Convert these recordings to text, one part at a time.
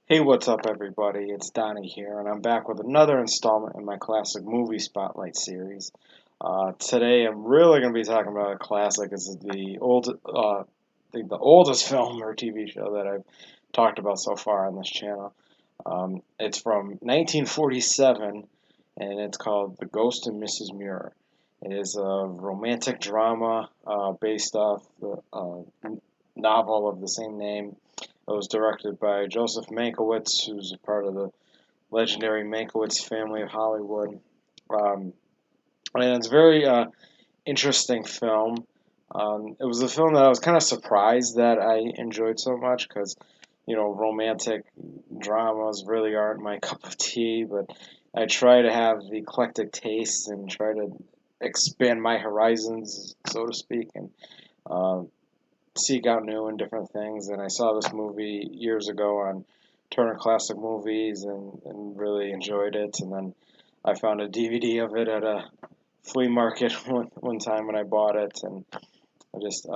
Hey, what's up, everybody? It's Donnie here, and I'm back with another installment in my classic movie spotlight series. Today, I'm really going to be talking about a classic. It's I think the oldest film or TV show that I've talked about so far on this channel. It's from 1947, and it's called The Ghost of Mrs. Muir. It is a romantic drama based off the novel of the same name. It was directed by Joseph Mankiewicz, who's a part of the legendary Mankiewicz family of Hollywood. Um, and it's a very interesting film. It was a film that I was kind of surprised that I enjoyed so much because, romantic dramas really aren't my cup of tea, but I try to have the eclectic taste and try to expand my horizons, so to speak, and uh, seek out new and different things. And I saw this movie years ago on Turner Classic Movies and really enjoyed it. And then I found a DVD of it at a flea market one time when I bought it, and I just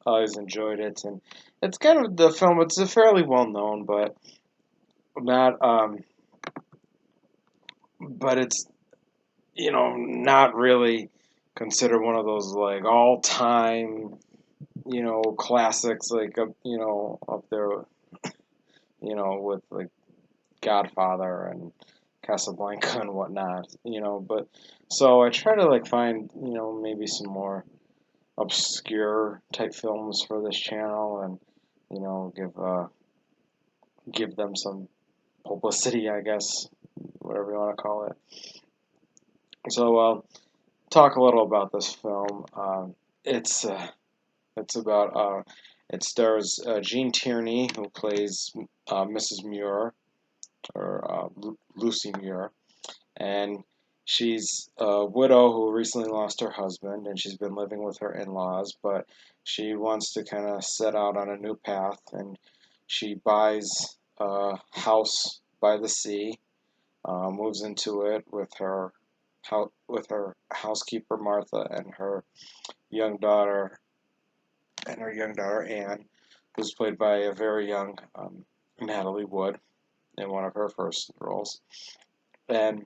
always enjoyed it. And it's kind of the film. It's a fairly well known, not but it's not really considered one of those like all time classics like up there with like Godfather and Casablanca and whatnot. But so I try to like find, maybe some more obscure type films for this channel and, give them some publicity, I guess, whatever you want to call it. So talk a little about this film. It's it's about it stars Gene Tierney, who plays Mrs. Muir, or Lucy Muir, and she's a widow who recently lost her husband, and she's been living with her in-laws, but she wants to kind of set out on a new path, and she buys a house by the sea, moves into it with her housekeeper Martha young daughter and her young daughter Anne, who's played by a very young Natalie Wood in one of her first roles. And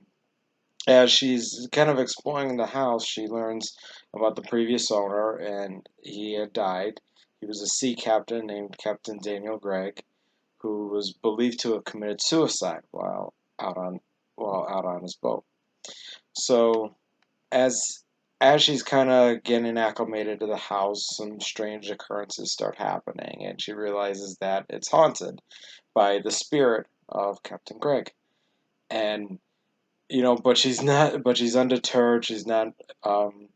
as she's kind of exploring the house, she learns about the previous owner, and he had died. He was a sea captain named Captain Daniel Gregg, who was believed to have committed suicide out on while out on his boat. So as she's kind of getting acclimated to the house, some strange occurrences start happening, and she realizes that it's haunted by the spirit of Captain Gregg. And but she's undeterred. Um,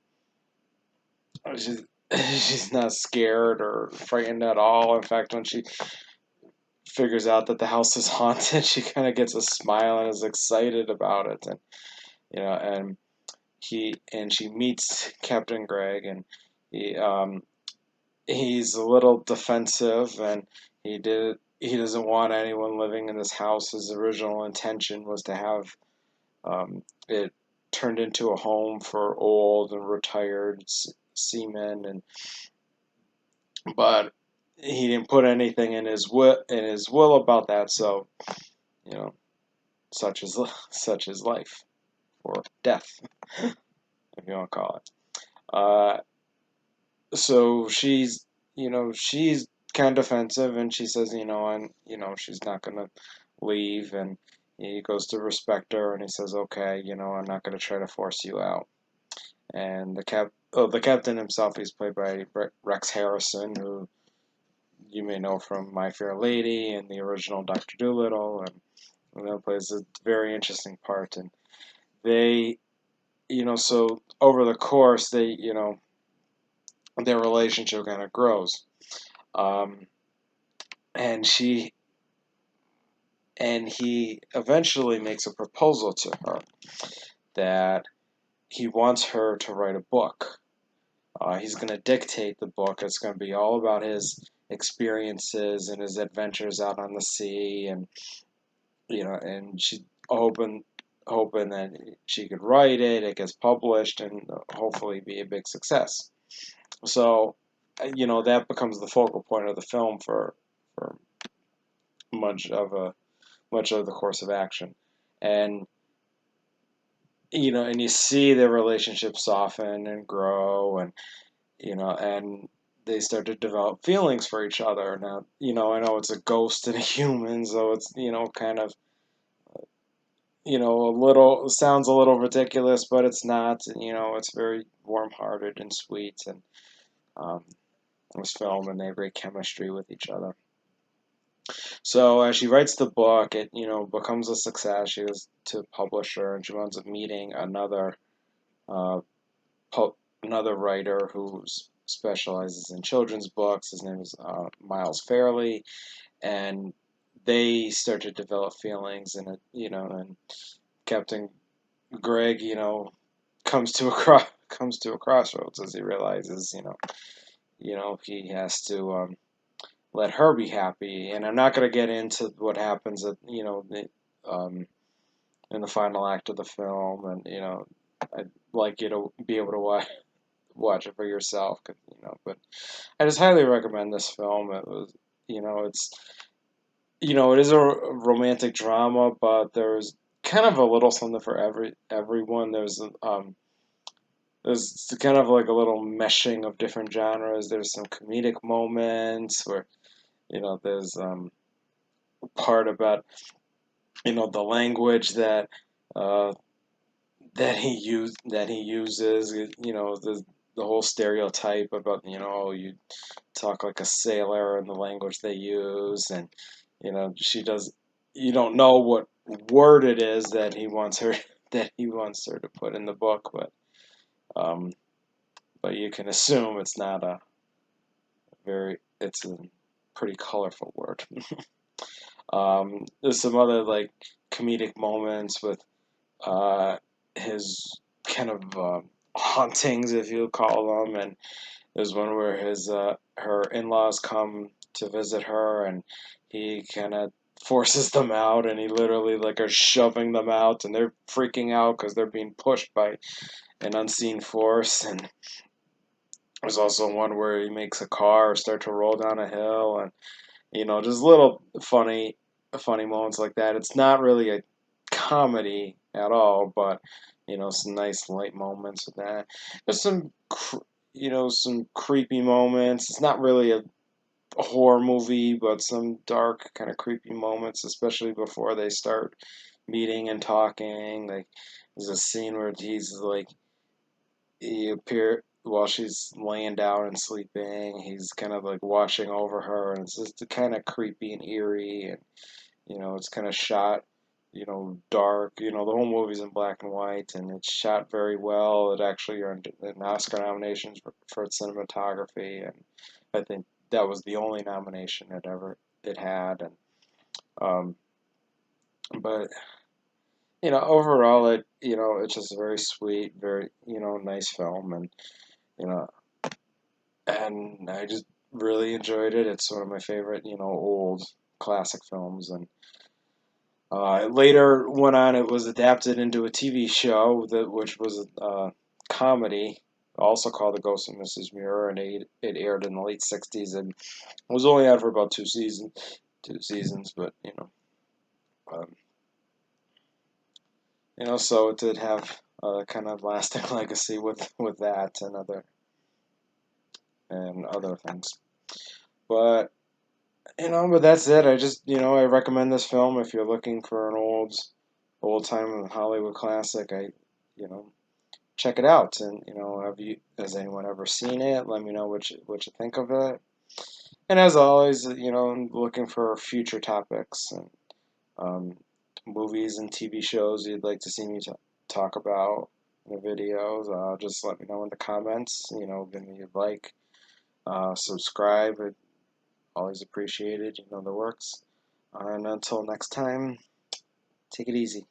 she's she's not scared or frightened at all. In fact, when she figures out that the house is haunted, she kind of gets a smile and is excited about it. And and she meets Captain Gregg, and he he's a little defensive, and he doesn't want anyone living in this house. His original intention was to have it turned into a home for old and retired seamen, but he didn't put anything in his will about that. So you know, such is life or death, if you want to call it. So she's kind of defensive, and she says, and she's not gonna leave, and he goes to respect her, and he says, okay, I'm not gonna try to force you out. And the captain himself, he's played by Rex Harrison, who you may know from My Fair Lady and the original Doctor Dolittle, and plays a very interesting part. And they, so over the course, their relationship kind of grows. Um, and she and he eventually makes a proposal to her that he wants her to write a book. He's going to dictate the book. It's going to be all about his experiences and his adventures out on the sea, and and she hoping that she could write it, it gets published, and hopefully be a big success. So, that becomes the focal point of the film for much of a much of the course of action, and and you see their relationship soften and grow, and and they start to develop feelings for each other. Now, I know it's a ghost and a human, so it's kind of a little sounds a little ridiculous, but it's not. It's very warm-hearted and sweet, and um, this film, and they have great chemistry with each other. So as she writes the book, it becomes a success. She goes to a publisher, and she winds up meeting uh, another writer who specializes in children's books. His name is Miles Fairley, and they start to develop feelings, and and Captain Greg, comes to comes to a crossroads as he realizes, he has to let her be happy. And I'm not going to get into what happens at in the final act of the film, and I'd like you to be able to watch it for yourself, But I just highly recommend this film. It was, it's it is a romantic drama, but there's kind of a little something for everyone. There's kind of like a little meshing of different genres. There's some comedic moments where there's part about the language uh, that he uses. The whole stereotype about oh, you talk like a sailor and the language they use, and she does. You don't know what word it is that he wants her to put in the book, um, but you can assume it's not a it's a pretty colorful word. There's some other like comedic moments with uh, his kind of hauntings, if you call them, and there's one where his her in-laws come to visit her, and he kind of forces them out, and he literally like are shoving them out, and they're freaking out because they're being pushed by an unseen force. And there's also one where he makes a car start to roll down a hill, and just little funny moments like that. It's not really a comedy at all, but some nice light moments with that. There's some creepy moments. It's not really a horror movie, but some dark kind of creepy moments, especially before they start meeting and talking. Like there's a scene where he's like he appear while she's laying down and sleeping. He's kind of like watching over her, and it's just kind of creepy and eerie, and it's kind of shot, dark. The whole movie's in black and white, and it's shot very well. It actually earned an Oscar nomination for its cinematography, and I think that was the only nomination it had. And um, but overall, it's just a very sweet, very nice film, and you know, and I just really enjoyed it. It's one of my favorite, old classic films, and later went on. It was adapted into a TV show which was a comedy, also called The Ghost of Mrs. Muir, and it aired in the late '60s, and it was only out for about two seasons, but um, so it did have a kind of lasting legacy with that and other things, but. But that's it. I recommend this film if you're looking for an old time Hollywood classic. You know, check it out. And has anyone ever seen it? Let me know what you think of it. And as always, I'm looking for future topics and um, movies and TV shows you'd like to see me talk about in the videos. Just let me know in the comments. Give me a like, subscribe. It always appreciated. The works. And until next time, take it easy.